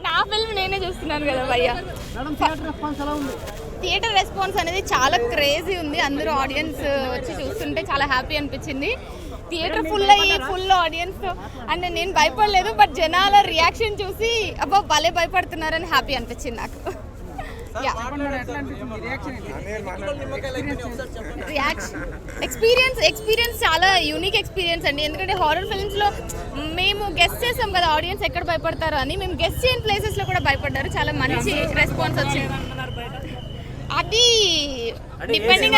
నా ఫిల్మ్ నేనే చూస్తున్నాను కదా భయ్య. థియేటర్ రెస్పాన్స్ అనేది చాలా క్రేజీ ఉంది. అందరూ ఆడియన్స్ వచ్చి చూస్తుంటే చాలా హ్యాపీ అనిపించింది. థియేటర్ ఫుల్ ఆడియన్స్ అండ్ నేను భయపడలేదు, బట్ జనాల రియాక్షన్ చూసి అబ్బా భలే భయపడుతున్నారని హ్యాపీ అనిపించింది నాకు. ఎక్స్పీరియన్స్ చాలా యూనిక్ ఎక్స్పీరియన్స్ అండి. ఎందుకంటే హారర్ ఫిల్మ్స్లో మేము గెస్ట్ చేసాం కదా ఆడియన్స్ ఎక్కడ భయపడతారో అని. మేము గెస్ట్ చేయని ప్లేసెస్లో కూడా భయపడ్డారు. చాలా మంచి రెస్పాన్స్ వచ్చింది. అది డిపెండింగ్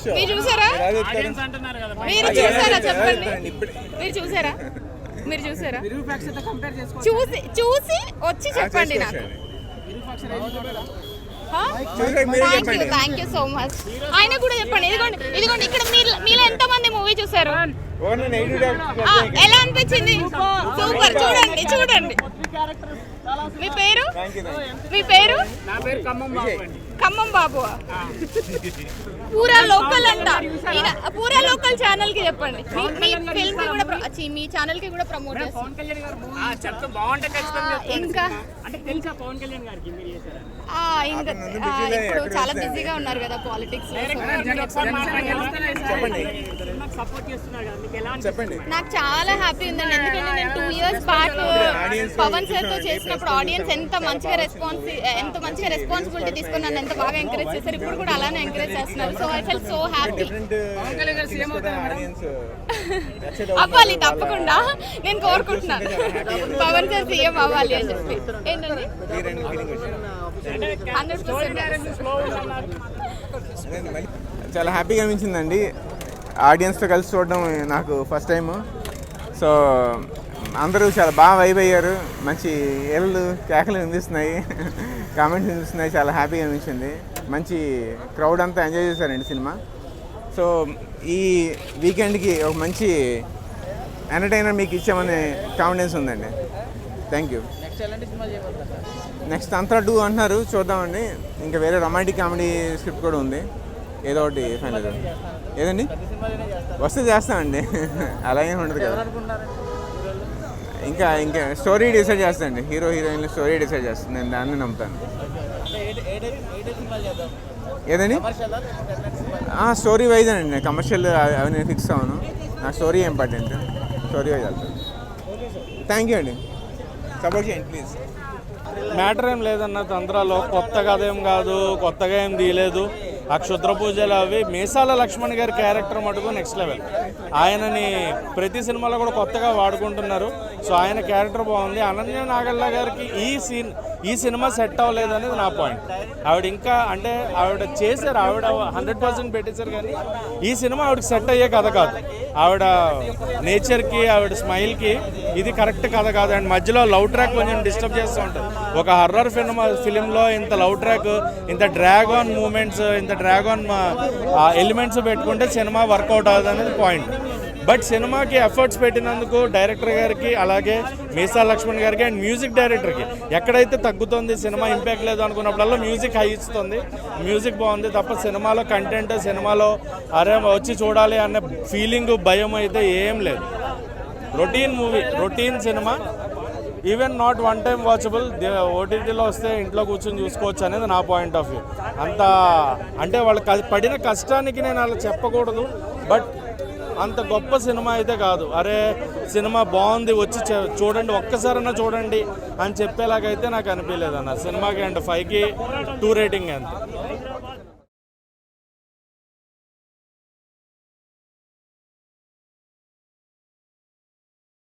మీరు చూసారా చెప్పండి. మీరు చూసారా చూసి వచ్చి చెప్పండి నాకు. Thank you so much. ఆయన కూడా చెప్పండి. ఇదిగోండి ఇక్కడ మీలో ఎంతమంది మూవీ చూసారు? ఎలా అనిపించింది? సూపర్. చూడండి. మీ పేరు? ఖమ్మం బాబు. పూరా లోకల్ అంట. పూరా లోకల్ ఛానల్ కి చెప్పండి. మీ ఫిల్మ్ కి కూడా మీ ఛానల్ కి కూడా ప్రమోట్ చేస్తాం. ఇంకా ఇప్పుడు చాలా బిజీగా ఉన్నారు కదా పాలిటిక్స్. నాకు చాలా హ్యాపీ ఉందండి. ఎందుకంటే నేను 2 years బ్యాక్ పవన్ సార్ తో చేసినప్పుడు ఆడియన్స్ ఎంత మంచిగా రెస్పాన్సిబిలిటీ తీసుకుని నన్ను ఎంత బాగా ఎంకరేజ్ చేశారు. ఇప్పుడు కూడా అలానే ఎంకరేజ్ చేస్తున్నారు. So I fell so happy. అవ్వాలి తప్పకుండా. నేను కోరుకుంటున్నాను పవన్ సార్ సీఎం అవ్వాలి అని చెప్పి. ఏంటండి చాలా హ్యాపీగా అనిపించిందండి. ఆడియన్స్తో కలిసి చూడడం నాకు ఫస్ట్ టైము. సో అందరూ చాలా బాగా వైబ్ అయ్యారు. మంచి కేకలు వినిపిస్తున్నాయి, కామెంట్స్ వినిపిస్తున్నాయి. చాలా హ్యాపీగా అనిపించింది. మంచి క్రౌడ్ అంతా ఎంజాయ్ చేశారండి సినిమా. సో ఈ వీకెండ్కి ఒక మంచి ఎంటర్టైనర్ మీకు ఇచ్చామనే కాన్ఫిడెన్స్ ఉందండి. Thank you. నెక్స్ట్ అంతా 2 అంటున్నారు, చూద్దామండి. ఇంకా వేరే రొమాంటిక్ కామెడీ స్క్రిప్ట్ కూడా ఉంది. ఏదో ఒకటి ఫైనల్. ఏదండి వస్తే చేస్తామండి. అలాగే ఉండదు కదా. ఇంకా స్టోరీ డిసైడ్ చేస్తానండి. హీరో హీరోయిన్ స్టోరీ డిసైడ్ చేస్తాను. నేను దాన్ని నమ్ముతాను. ఏదండి స్టోరీ వైజ్ అండి. నేను కమర్షియల్ అవి నేను ఫిక్స్ అవ్వను. నా స్టోరీ ఇంపార్టెంట్. స్టోరీ వైజ్ వెళ్తాను. థ్యాంక్ యూ అండి. సపోర్ట్ చేయండి ప్లీజ్. మ్యాటర్ ఏం లేదన్న. తంత్రాలో కొత్త కథ ఏం కాదు, కొత్తగా ఏం తీయలేదు. ఆ క్షుద్ర పూజలు అవి. మీసాల లక్ష్మణ్ గారి క్యారెక్టర్ మటుకు నెక్స్ట్ లెవెల్. ఆయనని ప్రతి సినిమాలో కూడా కొత్తగా వాడుకుంటున్నారు. సో ఆయన క్యారెక్టర్ బాగుంది. అనన్య నాగల్లా గారికి ఈ సినిమా సెట్ అవ్వలేదు అనేది నా పాయింట్. ఆవిడ ఇంకా అంటే ఆవిడ చేశారు, ఆవిడ 100% పెట్టేశారు, కానీ ఈ సినిమా ఆవిడకి సెట్ అయ్యే కథ కాదు. ఆవిడ నేచర్కి, ఆవిడ స్మైల్కి ఇది కరెక్ట్ కథ కాదు. అండ్ మధ్యలో లవ్ ట్రాక్ కొంచెం డిస్టర్బ్ చేస్తూ ఉంటుంది. ఒక హర్రర్ ఫిలింలో ఇంత లవ్ ట్రాక్, ఇంత డ్రాగ్ ఆన్ మూమెంట్స్, ఇంత డ్రాగ్ ఆన్ ఎలిమెంట్స్ పెట్టుకుంటే సినిమా వర్కౌట్ అవుతుంది అనేది పాయింట్. బట్ సినిమాకి ఎఫర్ట్స్ పెట్టినందుకు డైరెక్టర్ గారికి, అలాగే మీసా లక్ష్మణ్ గారికి అండ్ మ్యూజిక్ డైరెక్టర్కి ఎక్కడైతే తగ్గుతుంది, సినిమా ఇంపాక్ట్ లేదు అనుకున్నప్పుడల్లా మ్యూజిక్ హై ఇస్తుంది. మ్యూజిక్ బాగుంది తప్ప సినిమాలో కంటెంట్, సినిమాలో అరే వచ్చి చూడాలి అనే ఫీలింగ్, భయం అయితే ఏం లేదు. Routine movie, routine cinema. Even not one time watchable. ఓటీటీలో వస్తే ఇంట్లో కూర్చొని చూసుకోవచ్చు అనేది నా పాయింట్ ఆఫ్ వ్యూ. అంత అంటే వాళ్ళు పడిన కష్టానికి నేను అలా చెప్పకూడదు, బట్ అంత గొప్ప సినిమా అయితే కాదు. అరే సినిమా బాగుంది వచ్చి చూడండి, ఒక్కసారైనా చూడండి అని చెప్పేలాగైతే నాకు అనిపించలేదు అన్న సినిమాకి. అండ్ 5కి 2 రేటింగ్ అంతే.